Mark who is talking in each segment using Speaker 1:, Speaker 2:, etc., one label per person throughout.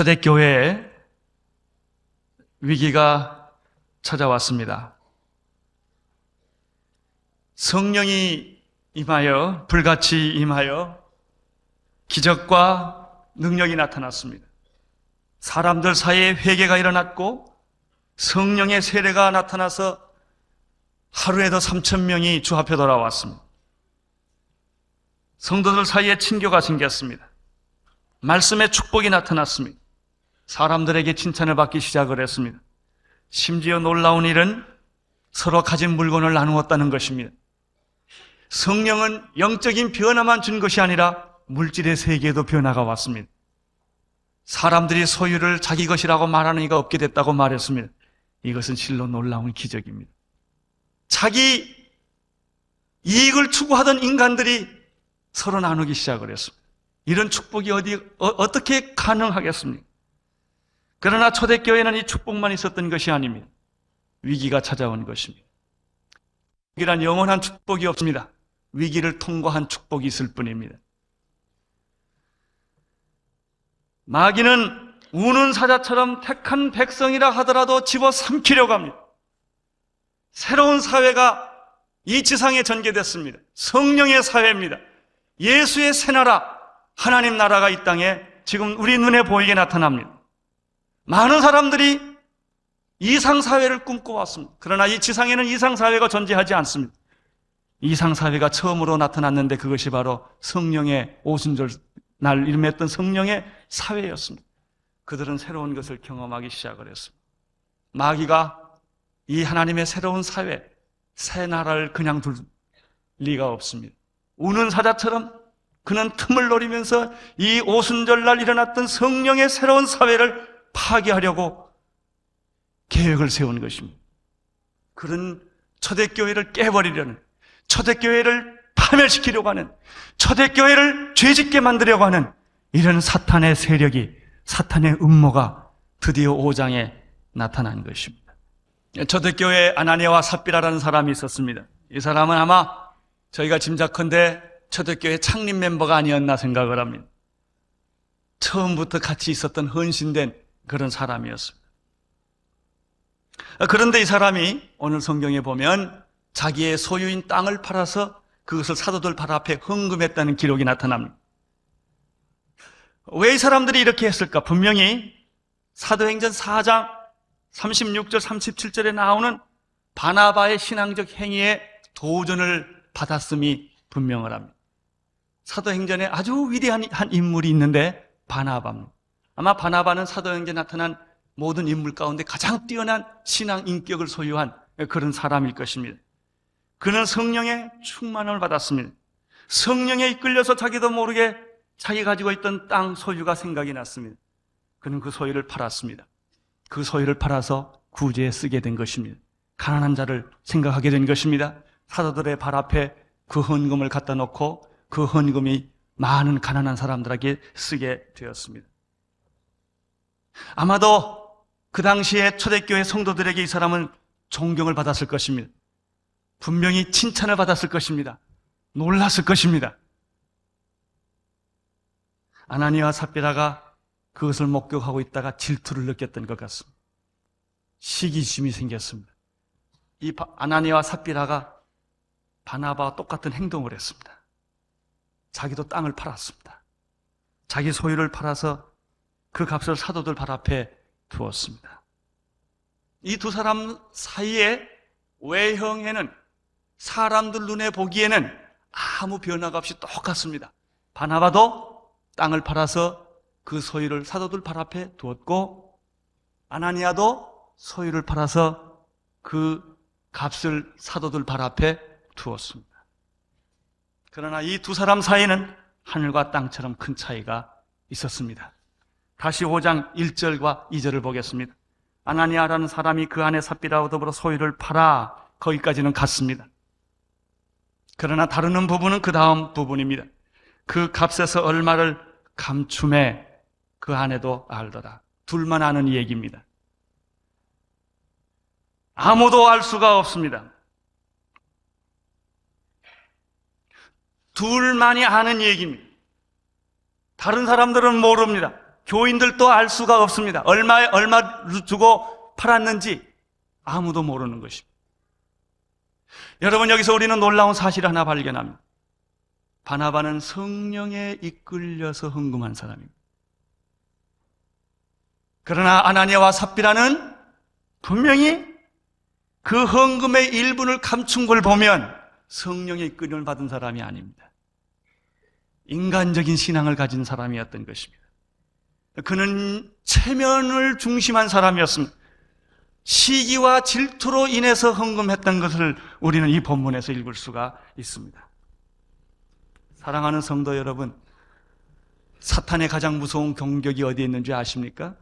Speaker 1: 초대교회에 위기가 찾아왔습니다. 성령이 임하여, 불같이 임하여 기적과 능력이 나타났습니다. 사람들 사이에 회개가 일어났고 성령의 세례가 나타나서 하루에도 3,000명이 주 앞에 돌아왔습니다. 성도들 사이에 친교가 생겼습니다. 말씀의 축복이 나타났습니다. 사람들에게 칭찬을 받기 시작을 했습니다. 심지어 놀라운 일은 서로 가진 물건을 나누었다는 것입니다. 성령은 영적인 변화만 준 것이 아니라 물질의 세계에도 변화가 왔습니다. 사람들이 소유를 자기 것이라고 말하는 이가 없게 됐다고 말했습니다. 이것은 실로 놀라운 기적입니다. 자기 이익을 추구하던 인간들이 서로 나누기 시작을 했습니다. 이런 축복이 어떻게 가능하겠습니까? 그러나 초대교회는 이 축복만 있었던 것이 아닙니다. 위기가 찾아온 것입니다. 위기란 영원한 축복이 없습니다. 위기를 통과한 축복이 있을 뿐입니다. 마귀는 우는 사자처럼 택한 백성이라 하더라도 집어삼키려고 합니다. 새로운 사회가 이 지상에 전개됐습니다. 성령의 사회입니다. 예수의 새나라, 하나님 나라가 이 땅에 지금 우리 눈에 보이게 나타납니다. 많은 사람들이 이상사회를 꿈꿔왔습니다. 그러나 이 지상에는 이상사회가 존재하지 않습니다. 이상사회가 처음으로 나타났는데 그것이 바로 성령의 오순절 날 임했던 성령의 사회였습니다. 그들은 새로운 것을 경험하기 시작을 했습니다. 마귀가 이 하나님의 새로운 사회, 새 나라를 그냥 둘 리가 없습니다. 우는 사자처럼 그는 틈을 노리면서 이 오순절날 일어났던 성령의 새로운 사회를 파괴하려고 계획을 세운 것입니다. 그런 초대교회를 깨버리려는, 초대교회를 파멸시키려고 하는, 초대교회를 죄짓게 만들려고 하는 이런 사탄의 세력이, 사탄의 음모가 드디어 5장에 나타난 것입니다. 초대교회에 아나니아와 삽비라라는 사람이 있었습니다. 이 사람은 아마 저희가 짐작컨대 초대교회 창립 멤버가 아니었나 생각을 합니다. 처음부터 같이 있었던 헌신된 그런 사람이었습니다. 그런데 이 사람이 오늘 성경에 보면 자기의 소유인 땅을 팔아서 그것을 사도들 발 앞에 헌금했다는 기록이 나타납니다. 왜 이 사람들이 이렇게 했을까? 분명히 사도행전 4장 36절 37절에 나오는 바나바의 신앙적 행위에 도전을 받았음이 분명을 합니다. 사도행전에 아주 위대한 한 인물이 있는데 바나바입니다. 아마 바나바는 사도행전에 나타난 모든 인물 가운데 가장 뛰어난 신앙 인격을 소유한 그런 사람일 것입니다. 그는 성령의 충만을 받았습니다. 성령에 이끌려서 자기도 모르게 자기 가지고 있던 땅 소유가 생각이 났습니다. 그는 그 소유를 팔았습니다. 그 소유를 팔아서 구제에 쓰게 된 것입니다. 가난한 자를 생각하게 된 것입니다. 사도들의 발 앞에 그 헌금을 갖다 놓고 그 헌금이 많은 가난한 사람들에게 쓰게 되었습니다. 아마도 그 당시에 초대교회 성도들에게 이 사람은 존경을 받았을 것입니다. 분명히 칭찬을 받았을 것입니다. 놀랐을 것입니다. 아나니아와 삽비라가 그것을 목격하고 있다가 질투를 느꼈던 것 같습니다. 시기심이 생겼습니다. 이 아나니아와 삽비라가 바나바와 똑같은 행동을 했습니다. 자기도 땅을 팔았습니다. 자기 소유를 팔아서 그 값을 사도들 발 앞에 두었습니다. 이 두 사람 사이의 외형에는 사람들 눈에 보기에는 아무 변화가 없이 똑같습니다. 바나바도 땅을 팔아서 그 소유를 사도들 발 앞에 두었고 아나니아도 소유를 팔아서 그 값을 사도들 발 앞에 두었습니다. 그러나 이 두 사람 사이에는 하늘과 땅처럼 큰 차이가 있었습니다. 다시 5장 1절과 2절을 보겠습니다. 아나니아라는 사람이 그 안에 삽비라와 더불어 소유를 팔아 거기까지는 갔습니다. 그러나 다루는 부분은 그 다음 부분입니다. 그 값에서 얼마를 감춤해 그 아내도 알더라. 둘만 아는 얘기입니다. 아무도 알 수가 없습니다. 둘만이 아는 얘기입니다. 다른 사람들은 모릅니다. 교인들도 알 수가 없습니다. 얼마 주고 팔았는지 아무도 모르는 것입니다. 여러분, 여기서 우리는 놀라운 사실을 하나 발견합니다. 바나바는 성령에 이끌려서 헌금한 사람입니다. 그러나 아나니아와 삽비라는 분명히 그 헌금의 일부를 감춘 걸 보면 성령의 이끌림을 받은 사람이 아닙니다. 인간적인 신앙을 가진 사람이었던 것입니다. 그는 체면을 중심한 사람이었습니다. 시기와 질투로 인해서 헌금했던 것을 우리는 이 본문에서 읽을 수가 있습니다. 사랑하는 성도 여러분, 사탄의 가장 무서운 공격이 어디에 있는지 아십니까?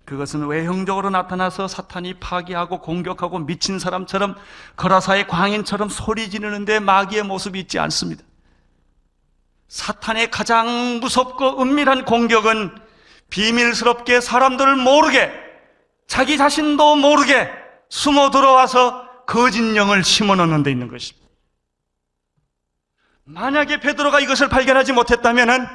Speaker 1: 그것은 외형적으로 나타나서 사탄이 파괴하고 공격하고 미친 사람처럼 거라사의 광인처럼 소리 지르는데 마귀의 모습이 있지 않습니다. 사탄의 가장 무섭고 은밀한 공격은 비밀스럽게 사람들을 모르게, 자기 자신도 모르게 숨어 들어와서 거짓 영을 심어넣는 데 있는 것입니다. 만약에 베드로가 이것을 발견하지 못했다면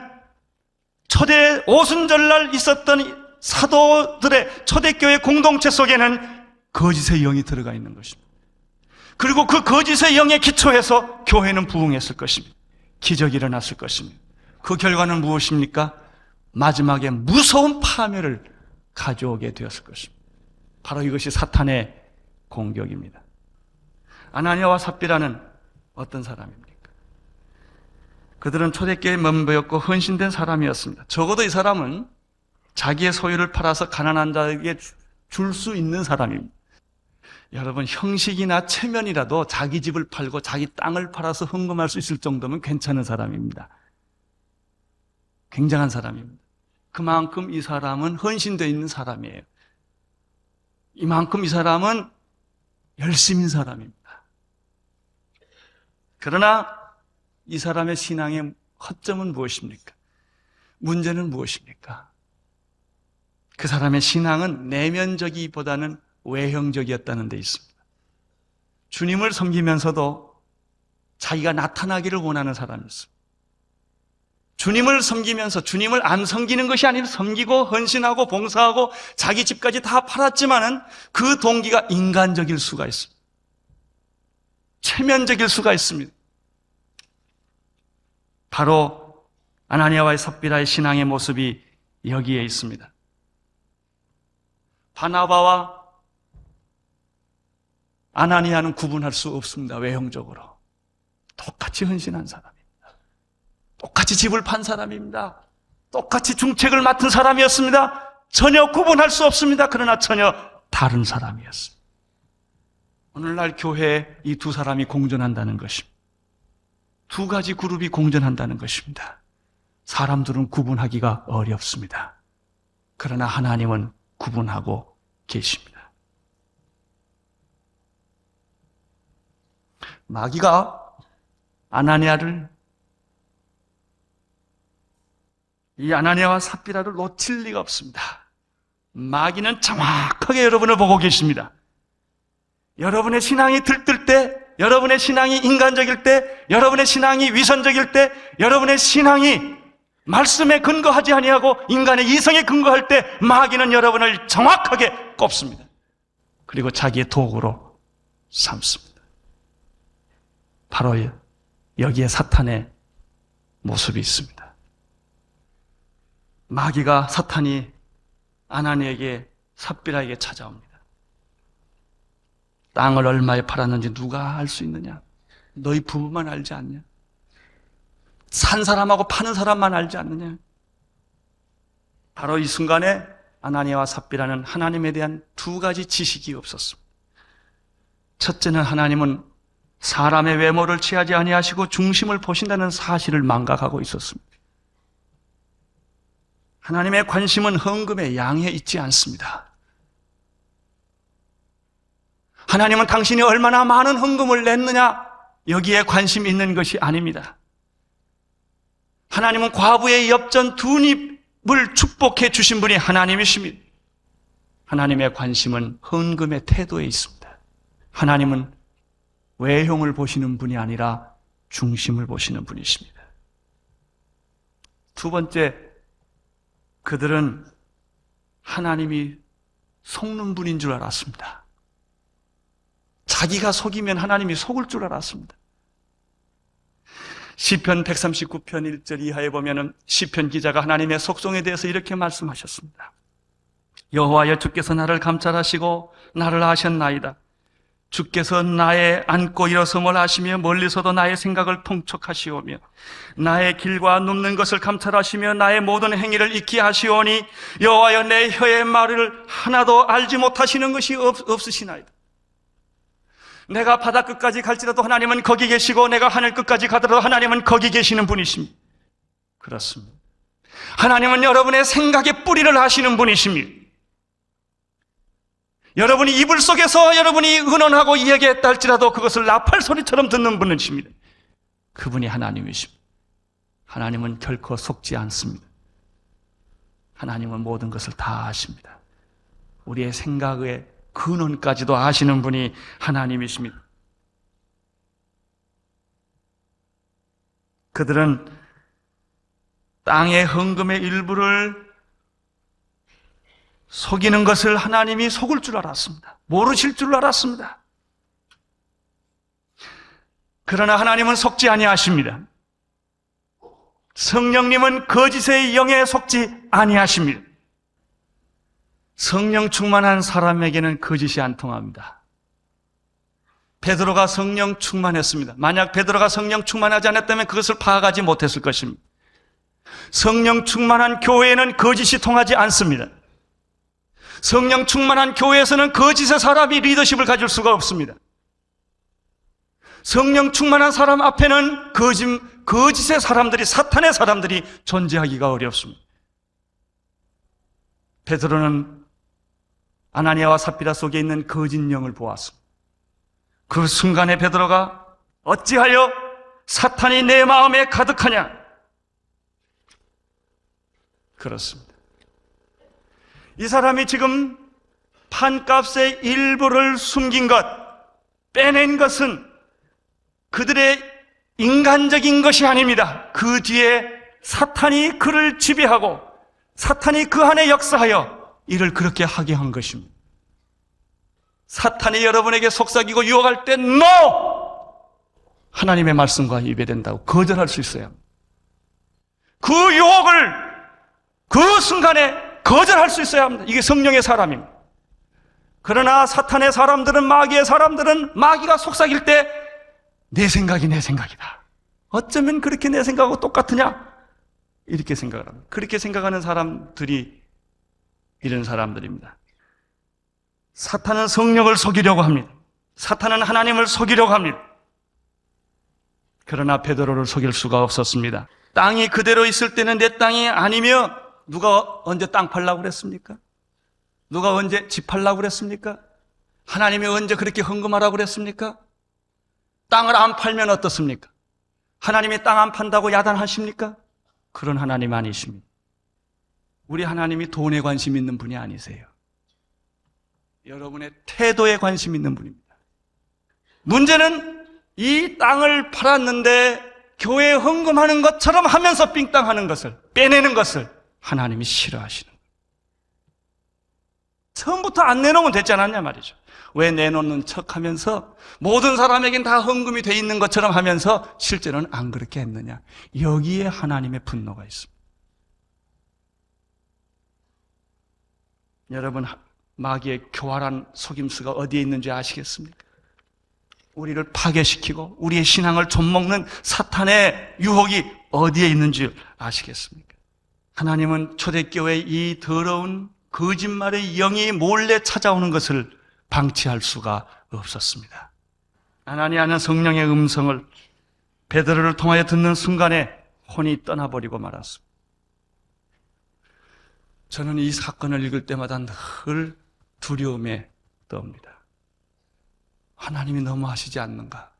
Speaker 1: 초대 오순절날 있었던 사도들의 초대교회 공동체 속에는 거짓의 영이 들어가 있는 것입니다. 그리고 그 거짓의 영에 기초해서 교회는 부흥했을 것입니다. 기적이 일어났을 것입니다. 그 결과는 무엇입니까? 마지막에 무서운 파멸을 가져오게 되었을 것입니다. 바로 이것이 사탄의 공격입니다. 아나니아와 삽비라는 어떤 사람입니까? 그들은 초대교회 멤버였고 헌신된 사람이었습니다. 적어도 이 사람은 자기의 소유를 팔아서 가난한 자에게 줄 수 있는 사람입니다. 여러분, 형식이나 체면이라도 자기 집을 팔고 자기 땅을 팔아서 헌금할 수 있을 정도면 괜찮은 사람입니다. 굉장한 사람입니다. 그만큼 이 사람은 헌신되어 있는 사람이에요. 이만큼 이 사람은 열심인 사람입니다. 그러나 이 사람의 신앙의 허점은 무엇입니까? 문제는 무엇입니까? 그 사람의 신앙은 내면적이보다는 외형적이었다는 데 있습니다. 주님을 섬기면서도 자기가 나타나기를 원하는 사람이었습니다. 주님을 섬기면서 주님을 안 섬기는 것이 아니라 섬기고 헌신하고 봉사하고 자기 집까지 다 팔았지만은 그 동기가 인간적일 수가 있습니다. 체면적일 수가 있습니다. 바로 아나니아와 삽비라의 신앙의 모습이 여기에 있습니다. 바나바와 아나니아는 구분할 수 없습니다. 외형적으로. 똑같이 헌신한 사람입니다. 똑같이 집을 판 사람입니다. 똑같이 중책을 맡은 사람이었습니다. 전혀 구분할 수 없습니다. 그러나 전혀 다른 사람이었습니다. 오늘날 교회에 이 두 사람이 공존한다는 것입니다. 두 가지 그룹이 공존한다는 것입니다. 사람들은 구분하기가 어렵습니다. 그러나 하나님은 구분하고 계십니다. 마귀가 이 아나니아와 삽비라를 놓칠 리가 없습니다. 마귀는 정확하게 여러분을 보고 계십니다. 여러분의 신앙이 들뜰 때, 여러분의 신앙이 인간적일 때, 여러분의 신앙이 위선적일 때, 여러분의 신앙이 말씀에 근거하지 아니하고 인간의 이성에 근거할 때 마귀는 여러분을 정확하게 꼽습니다. 그리고 자기의 도구로 삼습니다. 바로 여기에 사탄의 모습이 있습니다. 마귀가 사탄이 아나니에게 삽비라에게 찾아옵니다. 땅을 얼마에 팔았는지 누가 알 수 있느냐? 너희 부부만 알지 않냐? 산 사람하고 파는 사람만 알지 않느냐? 바로 이 순간에 아나니아와 삽비라는 하나님에 대한 두 가지 지식이 없었습니다. 첫째는 하나님은 사람의 외모를 취하지 아니하시고 중심을 보신다는 사실을 망각하고 있었습니다. 하나님의 관심은 헌금의 양에 있지 않습니다. 하나님은 당신이 얼마나 많은 헌금을 냈느냐, 여기에 관심이 있는 것이 아닙니다. 하나님은 과부의 엽전 두 입을 축복해 주신 분이 하나님이십니다. 하나님의 관심은 헌금의 태도에 있습니다. 하나님은 외형을 보시는 분이 아니라 중심을 보시는 분이십니다. 두 번째, 그들은 하나님이 속는 분인 줄 알았습니다. 자기가 속이면 하나님이 속을 줄 알았습니다. 시편 139편 1절 이하에 보면은 시편 기자가 하나님의 속성에 대해서 이렇게 말씀하셨습니다. 여호와여, 주께서 나를 감찰하시고 나를 아셨나이다. 주께서 나의 앉고 일어섬을 아시며 멀리서도 나의 생각을 통촉하시오며 나의 길과 눕는 것을 감찰하시며 나의 모든 행위를 익히 하시오니 여호와여, 내 혀의 말을 하나도 알지 못하시는 것이 없으시나이다. 내가 바다 끝까지 갈지라도 하나님은 거기 계시고 내가 하늘 끝까지 가더라도 하나님은 거기 계시는 분이십니다. 그렇습니다. 하나님은 여러분의 생각의 뿌리를 아시는 분이십니다. 여러분이 이불 속에서 여러분이 의논하고 이야기했다 할지라도 그것을 나팔 소리처럼 듣는 분이십니다. 그분이 하나님이십니다. 하나님은 결코 속지 않습니다. 하나님은 모든 것을 다 아십니다. 우리의 생각의 근원까지도 아시는 분이 하나님이십니다. 그들은 땅의 헌금의 일부를 속이는 것을 하나님이 속을 줄 알았습니다. 모르실 줄 알았습니다. 그러나 하나님은 속지 아니하십니다. 성령님은 거짓의 영에 속지 아니하십니다. 성령 충만한 사람에게는 거짓이 안 통합니다. 베드로가 성령 충만했습니다. 만약 베드로가 성령 충만하지 않았다면 그것을 파악하지 못했을 것입니다. 성령 충만한 교회에는 거짓이 통하지 않습니다. 성령 충만한 교회에서는 거짓의 사람이 리더십을 가질 수가 없습니다. 성령 충만한 사람 앞에는 거짓의 사람들이, 사탄의 사람들이 존재하기가 어렵습니다. 베드로는 아나니아와 삽비라 속에 있는 거짓 영을 보았습니다. 그 순간에 베드로가 어찌하여 사탄이 내 마음에 가득하냐? 그렇습니다. 이 사람이 지금 판값의 일부를 숨긴 것, 빼낸 것은 그들의 인간적인 것이 아닙니다. 그 뒤에 사탄이 그를 지배하고 사탄이 그 안에 역사하여 이를 그렇게 하게 한 것입니다. 사탄이 여러분에게 속삭이고 유혹할 때 NO! 하나님의 말씀과 예배된다고 거절할 수 있어요. 그 유혹을 그 순간에 거절할 수 있어야 합니다. 이게 성령의 사람입니다. 그러나 사탄의 사람들은, 마귀의 사람들은 마귀가 속삭일 때 내 생각이 내 생각이다. 어쩌면 그렇게 내 생각하고 똑같으냐? 이렇게 생각을 합니다. 그렇게 생각하는 사람들이 이런 사람들입니다. 사탄은 성령을 속이려고 합니다. 사탄은 하나님을 속이려고 합니다. 그러나 베드로를 속일 수가 없었습니다. 땅이 그대로 있을 때는 내 땅이 아니며 누가 언제 땅 팔라고 그랬습니까? 누가 언제 집 팔라고 그랬습니까? 하나님이 언제 그렇게 헌금하라고 그랬습니까? 땅을 안 팔면 어떻습니까? 하나님이 땅 안 판다고 야단하십니까? 그런 하나님 아니십니다. 우리 하나님이 돈에 관심 있는 분이 아니세요. 여러분의 태도에 관심 있는 분입니다. 문제는 이 땅을 팔았는데 교회에 헌금하는 것처럼 하면서 삥땅하는 것을, 빼내는 것을 하나님이 싫어하시는 거예요. 처음부터 안 내놓으면 됐지 않았냐 말이죠. 왜 내놓는 척하면서 모든 사람에겐 다 헌금이 돼 있는 것처럼 하면서 실제로는 안 그렇게 했느냐. 여기에 하나님의 분노가 있습니다. 여러분, 마귀의 교활한 속임수가 어디에 있는지 아시겠습니까? 우리를 파괴시키고 우리의 신앙을 좀먹는 사탄의 유혹이 어디에 있는지 아시겠습니까? 하나님은 초대교회의 이 더러운 거짓말의 영이 몰래 찾아오는 것을 방치할 수가 없었습니다. 아나니아는 성령의 음성을 베드로를 통하여 듣는 순간에 혼이 떠나버리고 말았습니다. 저는 이 사건을 읽을 때마다 늘 두려움에 떠옵니다. 하나님이 너무하시지 않는가?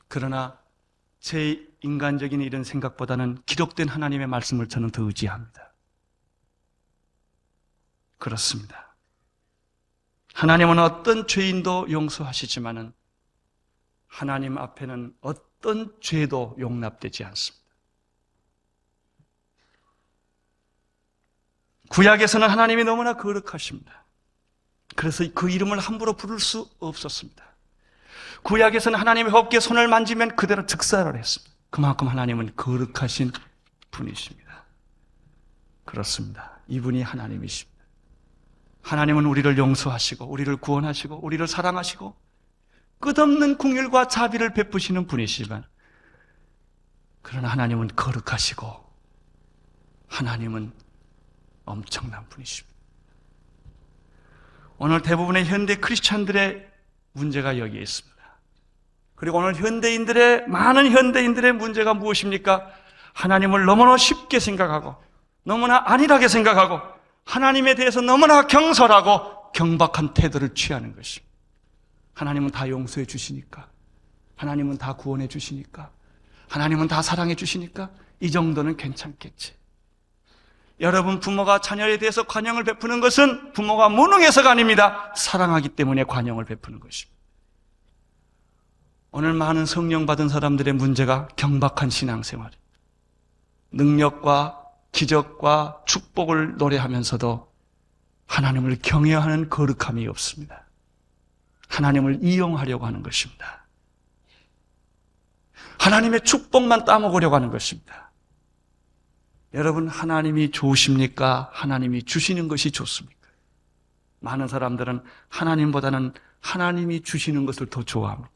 Speaker 1: 그러나 제 인간적인 이런 생각보다는 기록된 하나님의 말씀을 저는 더 의지합니다. 그렇습니다. 하나님은 어떤 죄인도 용서하시지만은 하나님 앞에는 어떤 죄도 용납되지 않습니다. 구약에서는 하나님이 너무나 거룩하십니다. 그래서 그 이름을 함부로 부를 수 없었습니다. 구약에서는 하나님의 어깨에 손을 만지면 그대로 즉사를 했습니다. 그만큼 하나님은 거룩하신 분이십니다. 그렇습니다. 이분이 하나님이십니다. 하나님은 우리를 용서하시고 우리를 구원하시고 우리를 사랑하시고 끝없는 긍휼과 자비를 베푸시는 분이시지만, 그러나 하나님은 거룩하시고 하나님은 엄청난 분이십니다. 오늘 대부분의 현대 크리스찬들의 문제가 여기에 있습니다. 그리고 오늘 많은 현대인들의 문제가 무엇입니까? 하나님을 너무나 쉽게 생각하고 너무나 안일하게 생각하고 하나님에 대해서 너무나 경솔하고 경박한 태도를 취하는 것입니다. 하나님은 다 용서해 주시니까, 하나님은 다 구원해 주시니까, 하나님은 다 사랑해 주시니까 이 정도는 괜찮겠지. 여러분, 부모가 자녀에 대해서 관용을 베푸는 것은 부모가 무능해서가 아닙니다. 사랑하기 때문에 관용을 베푸는 것입니다. 오늘 많은 성령 받은 사람들의 문제가 경박한 신앙생활, 능력과 기적과 축복을 노래하면서도 하나님을 경외하는 거룩함이 없습니다. 하나님을 이용하려고 하는 것입니다. 하나님의 축복만 따먹으려고 하는 것입니다. 여러분, 하나님이 좋으십니까? 하나님이 주시는 것이 좋습니까? 많은 사람들은 하나님보다는 하나님이 주시는 것을 더 좋아합니다.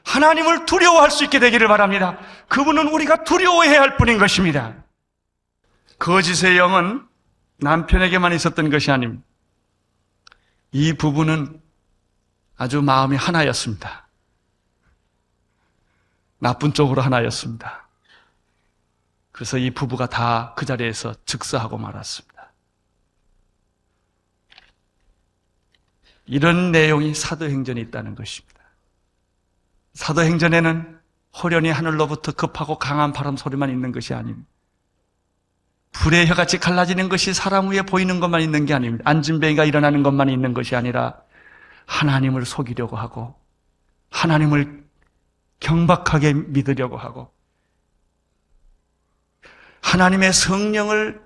Speaker 1: 하나님을 두려워할 수 있게 되기를 바랍니다. 그분은 우리가 두려워해야 할 뿐인 것입니다. 거짓의 영은 남편에게만 있었던 것이 아닙니다. 이 부부는 아주 마음이 하나였습니다. 나쁜 쪽으로 하나였습니다. 그래서 이 부부가 다 그 자리에서 즉사하고 말았습니다. 이런 내용이 사도행전에 있다는 것입니다. 사도행전에는 호련히 하늘로부터 급하고 강한 바람 소리만 있는 것이 아닙니다. 불의 혀같이 갈라지는 것이 사람 위에 보이는 것만 있는 게 아닙니다. 안진뱅이가 일어나는 것만 있는 것이 아니라 하나님을 속이려고 하고 하나님을 경박하게 믿으려고 하고 하나님의 성령을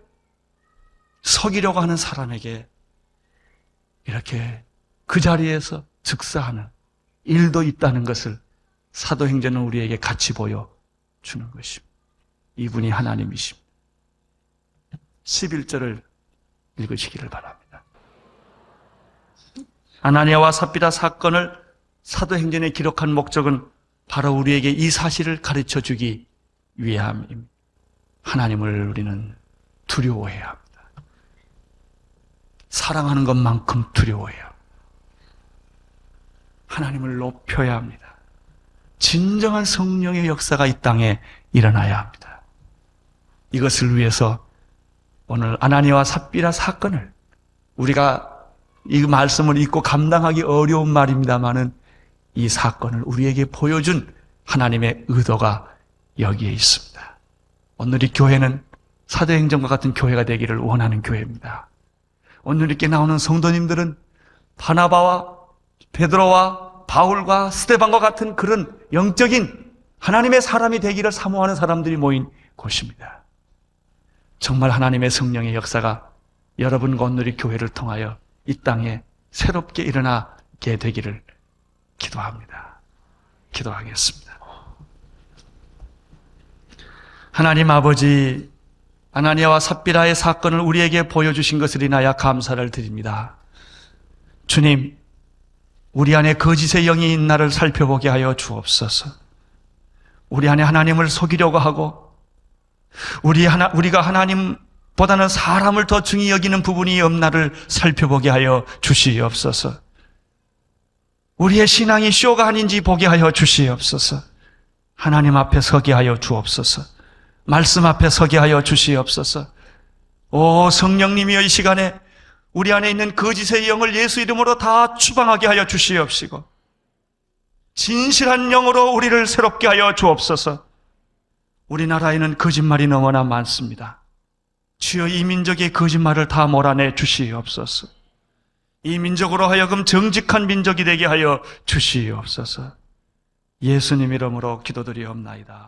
Speaker 1: 속이려고 하는 사람에게 이렇게 그 자리에서 즉사하는 일도 있다는 것을 사도행전은 우리에게 같이 보여주는 것입니다. 이분이 하나님이십니다. 11절을 읽으시기를 바랍니다. 아나니아와 삽비라 사건을 사도행전에 기록한 목적은 바로 우리에게 이 사실을 가르쳐주기 위함입니다. 하나님을 우리는 두려워해야 합니다. 사랑하는 것만큼 두려워해야 합니다. 하나님을 높여야 합니다. 진정한 성령의 역사가 이 땅에 일어나야 합니다. 이것을 위해서 오늘 아나니아와 삽비라 사건을 우리가 이 말씀을 읽고 감당하기 어려운 말입니다만은 이 사건을 우리에게 보여준 하나님의 의도가 여기에 있습니다. 오늘 이 교회는 사도행전과 같은 교회가 되기를 원하는 교회입니다. 오늘 이렇게 나오는 성도님들은 바나바와 베드로와 바울과 스데반과 같은 그런 영적인 하나님의 사람이 되기를 사모하는 사람들이 모인 곳입니다. 정말 하나님의 성령의 역사가 여러분과 오늘 이 교회를 통하여 이 땅에 새롭게 일어나게 되기를 기도합니다. 기도하겠습니다. 하나님 아버지, 아나니아와 삽비라의 사건을 우리에게 보여주신 것을 인하여 감사를 드립니다. 주님, 우리 안에 거짓의 영이 있나를 살펴보게 하여 주옵소서. 우리 안에 하나님을 속이려고 하고 우리가 하나님보다는 사람을 더 중히 여기는 부분이 없나를 살펴보게 하여 주시옵소서. 우리의 신앙이 쇼가 아닌지 보게 하여 주시옵소서. 하나님 앞에 서게 하여 주옵소서. 말씀 앞에 서게 하여 주시옵소서. 오 성령님이여, 이 시간에 우리 안에 있는 거짓의 영을 예수 이름으로 다 추방하게 하여 주시옵시고 진실한 영으로 우리를 새롭게 하여 주옵소서. 우리나라에는 거짓말이 너무나 많습니다. 주여, 이 민족의 거짓말을 다 몰아내 주시옵소서. 이 민족으로 하여금 정직한 민족이 되게 하여 주시옵소서. 예수님 이름으로 기도드리옵나이다.